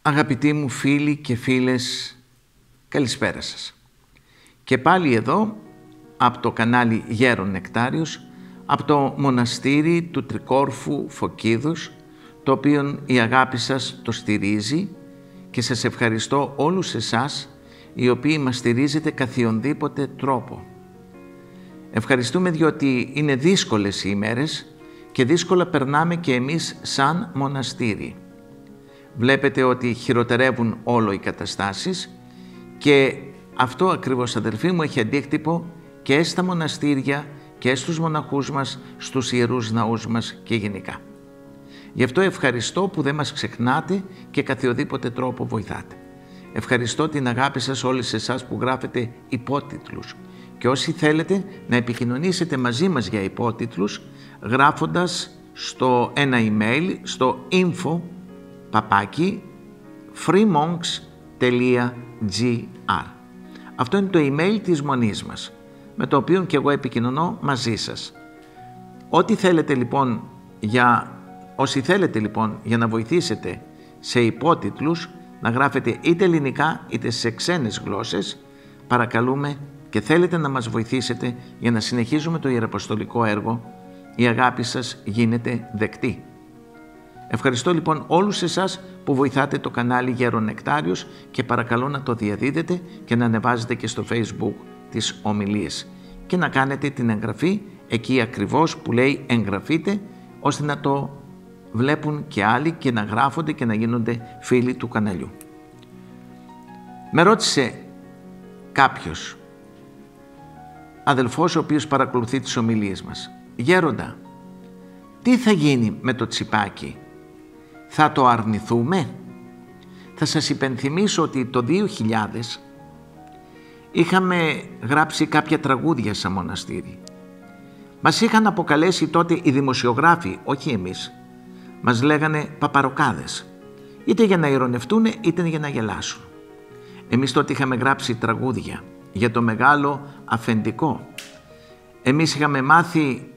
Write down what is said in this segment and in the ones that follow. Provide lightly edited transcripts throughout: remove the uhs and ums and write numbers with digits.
Αγαπητοί μου φίλοι και φίλες, καλησπέρα σας. Και πάλι εδώ, από το κανάλι Γέρον Νεκτάριος, από το μοναστήρι του Τρικόρφου Φωκίδους, το οποίο η αγάπη σας το στηρίζει, και σας ευχαριστώ όλους εσάς οι οποίοι μας στηρίζετε καθιονδήποτε τρόπο. Ευχαριστούμε διότι είναι δύσκολες οι ημέρες και δύσκολα περνάμε και εμείς σαν μοναστήρι. Βλέπετε ότι χειροτερεύουν όλο οι καταστάσεις και αυτό ακριβώς, αδελφοί μου, έχει αντίκτυπο και στα μοναστήρια και στους μοναχούς μας, στους ιερούς ναούς μας και γενικά. Γι' αυτό ευχαριστώ που δεν μας ξεχνάτε και καθιοδήποτε τρόπο βοηθάτε. Ευχαριστώ την αγάπη σας όλες εσάς που γράφετε υπότιτλους και όσοι θέλετε να επικοινωνήσετε μαζί μας για υπότιτλους γράφοντας στο ένα email στο info@freemonks.gr. Αυτό είναι το email της μονής μας, με το οποίο και εγώ επικοινωνώ μαζί σας. Όσοι θέλετε λοιπόν για να βοηθήσετε σε υπότιτλους, να γράφετε είτε ελληνικά είτε σε ξένες γλώσσες, παρακαλούμε, και θέλετε να μας βοηθήσετε για να συνεχίζουμε το ιεραποστολικό έργο, η αγάπη σας γίνεται δεκτή. Ευχαριστώ λοιπόν όλους εσάς που βοηθάτε το κανάλι Γέρον Νεκτάριος και παρακαλώ να το διαδίδετε και να ανεβάζετε και στο Facebook τις ομιλίες και να κάνετε την εγγραφή εκεί ακριβώς που λέει εγγραφείτε, ώστε να το βλέπουν και άλλοι και να γράφονται και να γίνονται φίλοι του καναλιού. Με ρώτησε κάποιος αδελφός ο οποίος παρακολουθεί τις ομιλίες μας: «Γέροντα, τι θα γίνει με το τσιπάκι, θα το αρνηθούμε?» Θα σας υπενθυμίσω ότι το 2000 είχαμε γράψει κάποια τραγούδια σαν μοναστήρι. Μας είχαν αποκαλέσει τότε οι δημοσιογράφοι, όχι εμείς. Μας λέγανε παπαροκάδες, είτε για να ειρωνευτούν είτε για να γελάσουν. Εμείς τότε είχαμε γράψει τραγούδια για το μεγάλο αφεντικό. Εμείς είχαμε μάθει,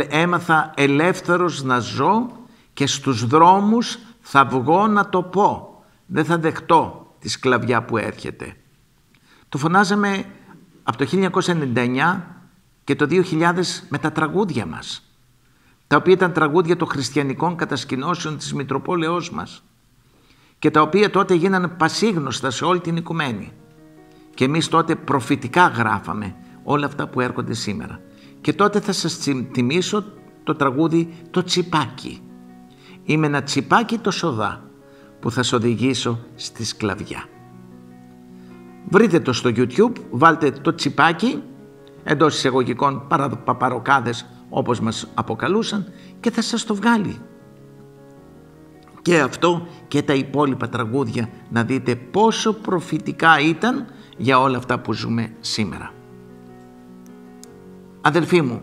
έμαθα ελεύθερος να ζω και στους δρόμους θα βγω να το πω. Δεν θα δεχτώ τη σκλαβιά που έρχεται. Το φωνάζαμε από το 1999 και το 2000 με τα τραγούδια μας, τα οποία ήταν τραγούδια των χριστιανικών κατασκηνώσεων της Μητροπόλεως μας και τα οποία τότε γίνανε πασίγνωστα σε όλη την οικουμένη. Και εμείς τότε προφητικά γράφαμε όλα αυτά που έρχονται σήμερα. Και τότε θα σας θυμίσω το τραγούδι «Το τσιπάκι». Είμαι ένα τσιπάκι το σοδά που θα σ' οδηγήσω στη σκλαβιά. Βρείτε το στο YouTube, βάλτε το τσιπάκι, εντός εισαγωγικών παπαροκάδες όπως μας αποκαλούσαν, και θα σας το βγάλει. Και αυτό και τα υπόλοιπα τραγούδια, να δείτε πόσο προφητικά ήταν για όλα αυτά που ζούμε σήμερα. Αδελφοί μου,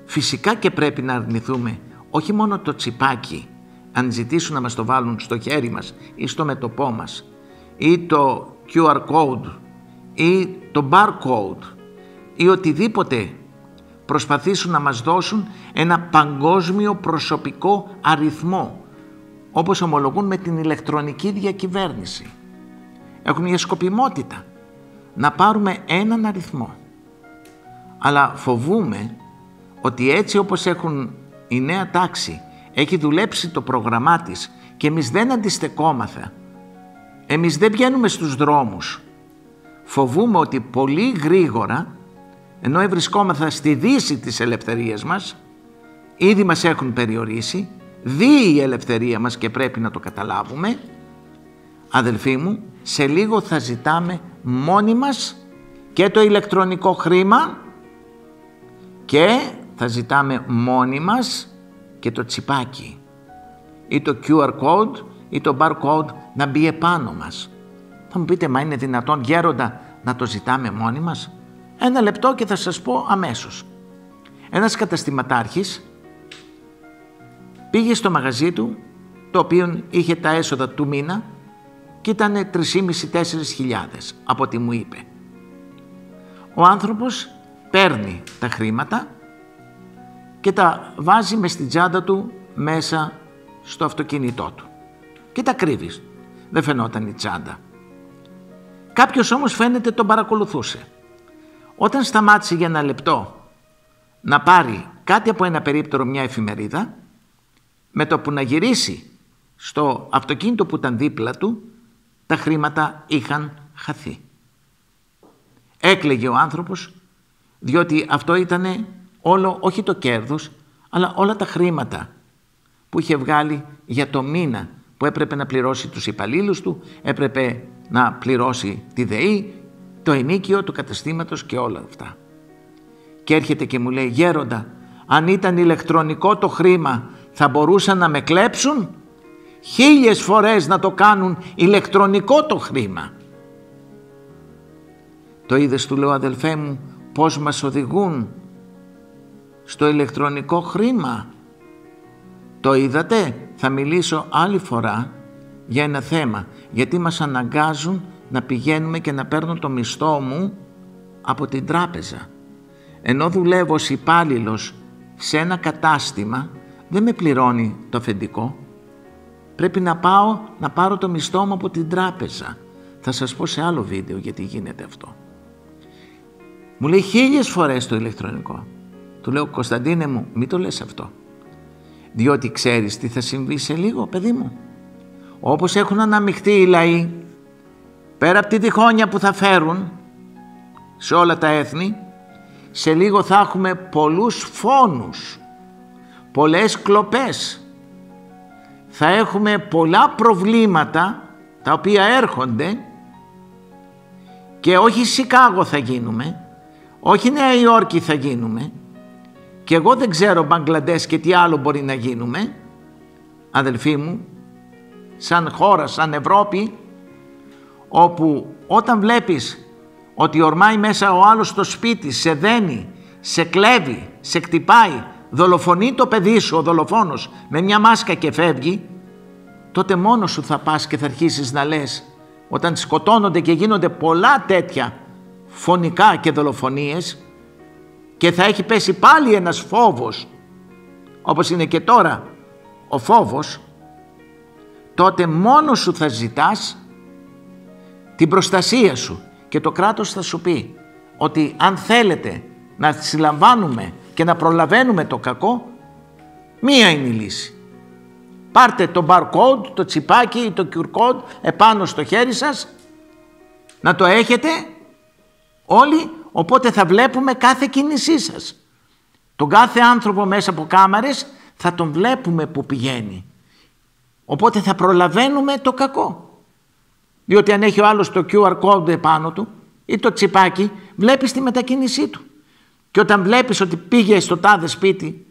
φυσικά και πρέπει να αρνηθούμε όχι μόνο το τσιπάκι, αν ζητήσουν να μας το βάλουν στο χέρι μας ή στο μέτωπό μας, ή το QR code ή το barcode ή οτιδήποτε προσπαθήσουν να μας δώσουν ένα παγκόσμιο προσωπικό αριθμό, όπως ομολογούν με την ηλεκτρονική διακυβέρνηση. Έχουν μια σκοπιμότητα να πάρουμε έναν αριθμό. Αλλά φοβούμε ότι έτσι όπως η νέα τάξη έχει δουλέψει το πρόγραμμά της και εμείς δεν αντιστεκόμαθα, εμείς δεν βγαίνουμε στους δρόμους, φοβούμε ότι πολύ γρήγορα, ενώ βρισκόμαθα στη δύση της ελευθερίας μας, ήδη μας έχουν περιορίσει, δει η ελευθερία μας και πρέπει να το καταλάβουμε. Αδελφοί μου, σε λίγο θα ζητάμε μόνοι μας και το ηλεκτρονικό χρήμα και θα ζητάμε μόνοι μας και το τσιπάκι ή το QR code ή το barcode να μπει επάνω μας. Θα μου πείτε, μα είναι δυνατόν, γέροντα, να το ζητάμε μόνοι μας? Ένα λεπτό και θα σας πω αμέσως. Ένας καταστηματάρχης πήγε στο μαγαζί του, το οποίο είχε τα έσοδα του μήνα και ήταν 3.500-4.000 από ό,τι μου είπε. Ο άνθρωπος παίρνει τα χρήματα και τα βάζει μες στην τσάντα του μέσα στο αυτοκίνητό του και τα κρύβει δεν φαινόταν η τσάντα. Κάποιος όμως φαίνεται τον παρακολουθούσε. Όταν σταμάτησε για ένα λεπτό να πάρει κάτι από ένα περίπτερο, μια εφημερίδα, με το που να γυρίσει στο αυτοκίνητο που ήταν δίπλα του, τα χρήματα είχαν χαθεί. Έκλαιγε ο άνθρωπος, διότι αυτό ήταν όλο, όχι το κέρδος, αλλά όλα τα χρήματα που είχε βγάλει για το μήνα, που έπρεπε να πληρώσει τους υπαλλήλους του, έπρεπε να πληρώσει τη ΔΕΗ, το ενοίκιο του καταστήματος και όλα αυτά. Και έρχεται και μου λέει, γέροντα, αν ήταν ηλεκτρονικό το χρήμα θα μπορούσαν να με κλέψουν? 1000 φορές να το κάνουν ηλεκτρονικό το χρήμα. Το είδες, του λέω, αδελφέ μου, πώς μας οδηγούν στο ηλεκτρονικό χρήμα? Το είδατε? Θα μιλήσω άλλη φορά για ένα θέμα, γιατί μας αναγκάζουν να πηγαίνουμε και να παίρνω το μισθό μου από την τράπεζα. Ενώ δουλεύω ως υπάλληλος σε ένα κατάστημα, δεν με πληρώνει το αφεντικό. Πρέπει να πάω να πάρω το μισθό μου από την τράπεζα. Θα σας πω σε άλλο βίντεο γιατί γίνεται αυτό. Μου λέει 1000 φορές το ηλεκτρονικό. Του λέω, Κωνσταντίνε μου, μην το λες αυτό. Διότι ξέρεις τι θα συμβεί σε λίγο, παιδί μου? Όπως έχουν αναμειχθεί οι λαοί, πέρα από τη διχόνοια που θα φέρουν σε όλα τα έθνη, σε λίγο θα έχουμε πολλούς φόνους, πολλές κλοπές. Θα έχουμε πολλά προβλήματα τα οποία έρχονται και όχι Σικάγο θα γίνουμε, όχι Νέα Υόρκη θα γίνουμε και εγώ δεν ξέρω Μπαγκλαντές και τι άλλο μπορεί να γίνουμε, αδελφοί μου, σαν χώρα, σαν Ευρώπη, όπου όταν βλέπεις ότι ορμάει μέσα ο άλλος στο σπίτι, σε δένει, σε κλέβει, σε κτυπάει, δολοφονεί το παιδί σου ο δολοφόνος με μια μάσκα και φεύγει, τότε μόνος σου θα πας και θα αρχίσεις να λες, όταν σκοτώνονται και γίνονται πολλά τέτοια φωνικά και δολοφονίες, και θα έχει πέσει πάλι ένας φόβος, όπως είναι και τώρα ο φόβος, τότε μόνος σου θα ζητάς την προστασία σου και το κράτος θα σου πει ότι αν θέλετε να συλλαμβάνουμε και να προλαβαίνουμε το κακό, μία είναι η λύση. Πάρτε το barcode, το τσιπάκι ή το QR code επάνω στο χέρι σας, να το έχετε όλοι, οπότε θα βλέπουμε κάθε κίνησή σας. Τον κάθε άνθρωπο μέσα από κάμερες θα τον βλέπουμε που πηγαίνει. Οπότε θα προλαβαίνουμε το κακό. Διότι αν έχει ο άλλος το QR code επάνω του ή το τσιπάκι, βλέπεις τη μετακίνησή του. Και όταν βλέπεις ότι πήγε στο τάδε σπίτι,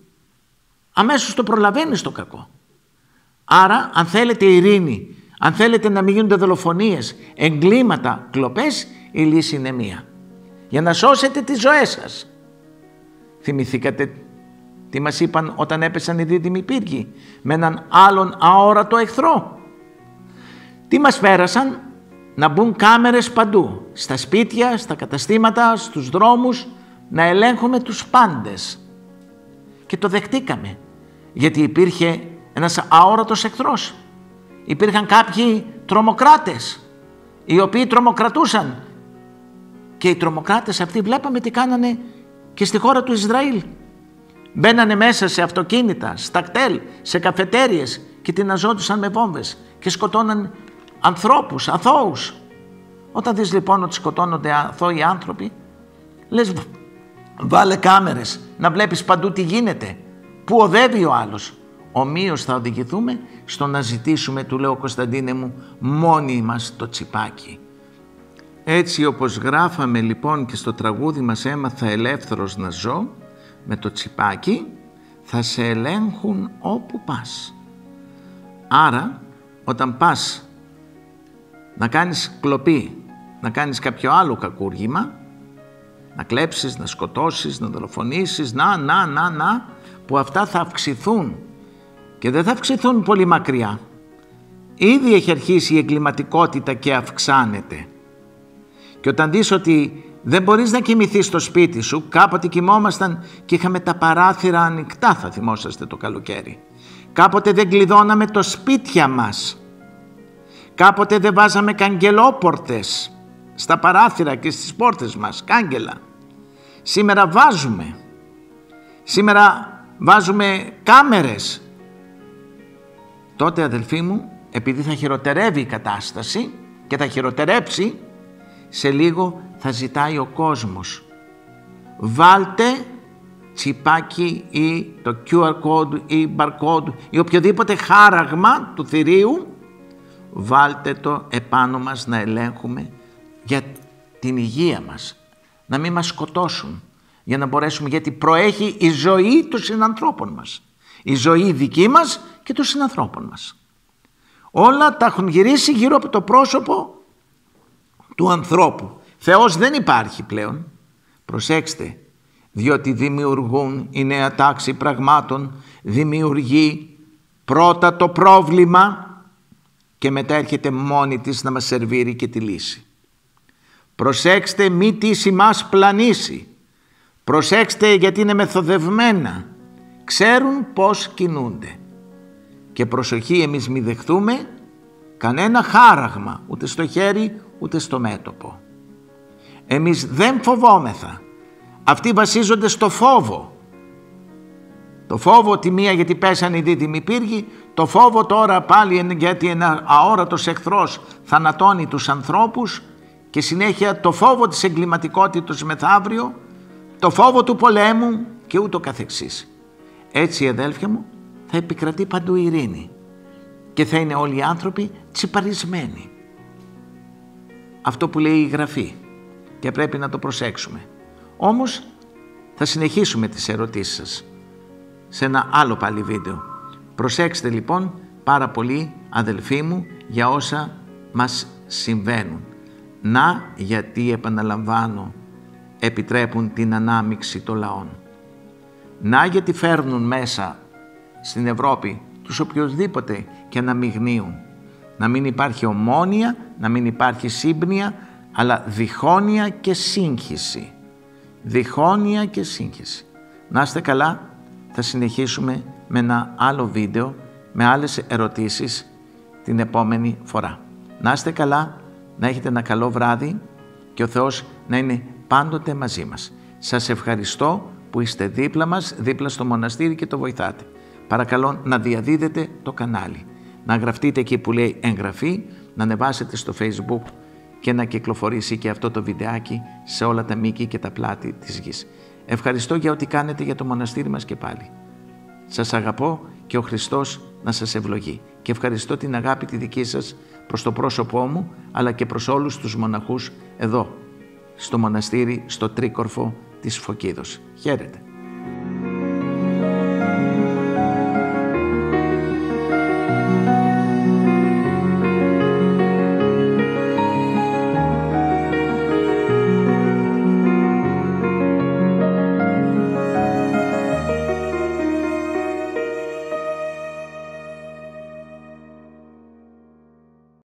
αμέσως το προλαβαίνεις το κακό. Άρα, αν θέλετε ειρήνη, αν θέλετε να μην γίνονται δολοφονίες, εγκλήματα, κλοπές, η λύση είναι μία. Για να σώσετε τις ζωές σας. Θυμηθήκατε τι μας είπαν όταν έπεσαν οι δίδυμοι πύργοι με έναν άλλον αόρατο εχθρό? Τι μας πέρασαν? Να μπουν κάμερες παντού, στα σπίτια, στα καταστήματα, στους δρόμους, να ελέγχουμε τους πάντες. Και το δεχτήκαμε, γιατί υπήρχε ένας αόρατος εχθρός. Υπήρχαν κάποιοι τρομοκράτες, οι οποίοι τρομοκρατούσαν. Και οι τρομοκράτες αυτοί βλέπαμε τι κάνανε και στη χώρα του Ισραήλ. Μπαίνανε μέσα σε αυτοκίνητα, στα κτέλ, σε καφετέριες και τειναζόντουσαν με βόμβες και σκοτώναν ανθρώπους, αθώους. Όταν δεις λοιπόν ότι σκοτώνονται αθώοι άνθρωποι, λες βάλε κάμερες να βλέπεις παντού τι γίνεται, πού οδεύει ο άλλος. Ομοίως θα οδηγηθούμε στο να ζητήσουμε, του λέω, Κωνσταντίνε μου, μόνοι μας το τσιπάκι. Έτσι όπως γράφαμε λοιπόν και στο τραγούδι μας «Έμαθα ελεύθερος να ζω», με το τσιπάκι θα σε ελέγχουν όπου πας. Άρα όταν πας να κάνεις κλοπή, να κάνεις κάποιο άλλο κακούργημα, να κλέψεις, να σκοτώσεις, να δολοφονήσεις, που αυτά θα αυξηθούν και δεν θα αυξηθούν πολύ μακριά. Ήδη έχει αρχίσει η εγκληματικότητα και αυξάνεται. Και όταν δεις ότι δεν μπορείς να κοιμηθείς στο σπίτι σου, κάποτε κοιμόμασταν και είχαμε τα παράθυρα ανοιχτά, θα θυμόσαστε το καλοκαίρι. Κάποτε δεν κλειδώναμε το σπίτια μας. Κάποτε δεν βάζαμε καγγελόπορτες στα παράθυρα και στις πόρτες μας, κάγκελα. Σήμερα βάζουμε. Σήμερα βάζουμε κάμερες. Τότε, αδελφοί μου, επειδή θα χειροτερεύει η κατάσταση και θα χειροτερέψει, σε λίγο θα ζητάει ο κόσμος. Βάλτε τσιπάκι ή το QR code ή barcode ή οποιοδήποτε χάραγμα του θηρίου, βάλτε το επάνω μας να ελέγχουμε για την υγεία μας, να μην μας σκοτώσουν, για να μπορέσουμε, γιατί προέχει η ζωή των συνανθρώπων μας, η ζωή δική μας και των συνανθρώπων μας. Όλα τα έχουν γυρίσει γύρω από το πρόσωπο του ανθρώπου. Θεός δεν υπάρχει πλέον. Προσέξτε, διότι δημιουργούν η νέα τάξη πραγμάτων, δημιουργεί πρώτα το πρόβλημα και μετά έρχεται μόνη της να μας σερβίρει και τη λύση. Προσέξτε, μη τύση μας πλανήσει. Προσέξτε, γιατί είναι μεθοδευμένα. Ξέρουν πώς κινούνται. Και προσοχή, εμείς μη δεχτούμε κανένα χάραγμα, ούτε στο χέρι ούτε στο μέτωπο. Εμείς δεν φοβόμεθα. Αυτοί βασίζονται στο φόβο. Το φόβο τη μία γιατί πέσανε οι δίδυμοι πύργοι, το φόβο τώρα πάλι γιατί ένα αόρατος εχθρός θανατώνει τους ανθρώπους και συνέχεια το φόβο της εγκληματικότητας μεθαύριο, το φόβο του πολέμου και ούτω καθεξής. Έτσι, αδέλφια μου, θα επικρατεί παντού η ειρήνη και θα είναι όλοι οι άνθρωποι τσιπαρισμένοι. Αυτό που λέει η Γραφή, και πρέπει να το προσέξουμε. Όμως θα συνεχίσουμε τις ερωτήσεις σας σε ένα άλλο πάλι βίντεο. Προσέξτε λοιπόν πάρα πολύ, αδελφοί μου, για όσα μας συμβαίνουν. Να γιατί, επαναλαμβάνω, επιτρέπουν την ανάμειξη των λαών. Να γιατί φέρνουν μέσα στην Ευρώπη τους οποιοσδήποτε και αναμειγνύουν. Να μην υπάρχει ομόνοια, να μην υπάρχει σύμπνοια, αλλά διχόνοια και σύγχυση. Διχόνοια και σύγχυση. Να είστε καλά, θα συνεχίσουμε με ένα άλλο βίντεο, με άλλες ερωτήσεις την επόμενη φορά. Να είστε καλά, να έχετε ένα καλό βράδυ και ο Θεός να είναι πάντοτε μαζί μας. Σας ευχαριστώ που είστε δίπλα μας, δίπλα στο μοναστήρι και το βοηθάτε. Παρακαλώ να διαδίδετε το κανάλι, να γραφτείτε εκεί που λέει εγγραφή, να ανεβάσετε στο Facebook και να κυκλοφορήσει και αυτό το βιντεάκι σε όλα τα μήκη και τα πλάτη της γης. Ευχαριστώ για ό,τι κάνετε για το μοναστήρι μας και πάλι. Σας αγαπώ και ο Χριστός να σας ευλογεί. Και ευχαριστώ την αγάπη τη δική σας προς το πρόσωπό μου, αλλά και προς όλους τους μοναχούς εδώ, στο μοναστήρι, στο Τρίκορφο της Φωκίδος. Χαίρετε.